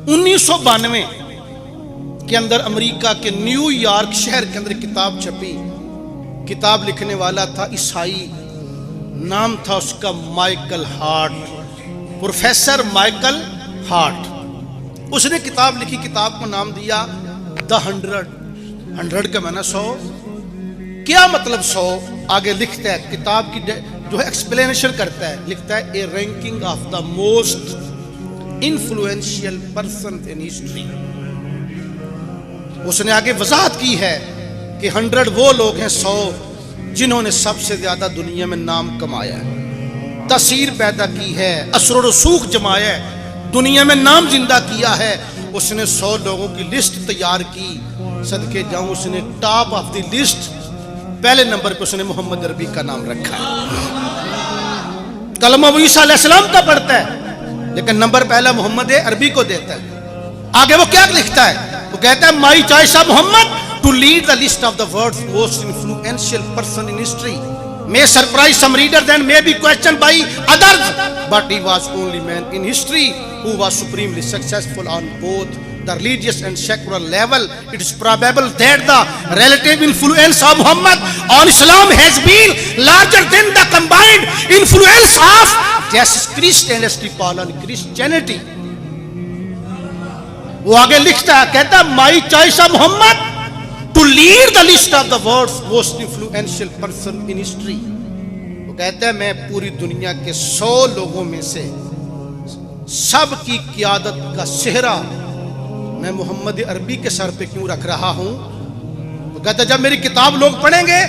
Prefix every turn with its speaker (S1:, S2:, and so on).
S1: 1992 के अंदर अमेरिका के न्यूयॉर्क शहर के अंदर किताब छपी। किताब लिखने वाला था ईसाई, नाम था उसका Michael Hart, professor Michael Hart. उसने किताब लिखी, किताब को नाम दिया द 100 का माना 100। क्या मतलब 100? आगे लिखता है, किताब की जो है एक्सप्लेनेशन करता है, लिखता है a ranking of the most influential person in history. उसने आगे वजाहत की है कि 100 वो लोग हैं, 100 जिन्होंने सबसे ज्यादा दुनिया में नाम कमाया है, तसीर पैदा की है, असर रसूख जमाया है, दुनिया में नाम जिंदा किया है। उसने 100 लोगों की लिस्ट तैयार की। सदके जाऊं, उसने टॉप ऑफ द लिस्ट पहले नंबर पे उसने मोहम्मद अरबी का नाम रखा है। कलमा वो ईसा अलैहिस्सलाम का पढ़ता है, लेकिन नंबर पहला मोहम्मद अरबी को देता है। आगे वो क्या लिखता है? वो कहता है my choice of Muhammad to lead the list of the world's most influential person in history may surprise some readers and may be questioned by others, but he was only man in history who was supremely successful on both the religious and secular level. It is probable that the relative influence of Muhammad on Islam has been larger than the combined influence of Jesus Christ and St. Paul on Christianity. वो आगे लिखता है, कहता है my choice of Muhammad to lead the list of the world's most influential person in history. वो कहता है मैं पूरी दुनिया के 100 लोगों में से सब की क़ियादत का सेहरा मैं मोहम्मद अरबी के सर पे क्यों रख रहा हूं? वो कहता है जब मेरी किताब लोग पढ़ेंगे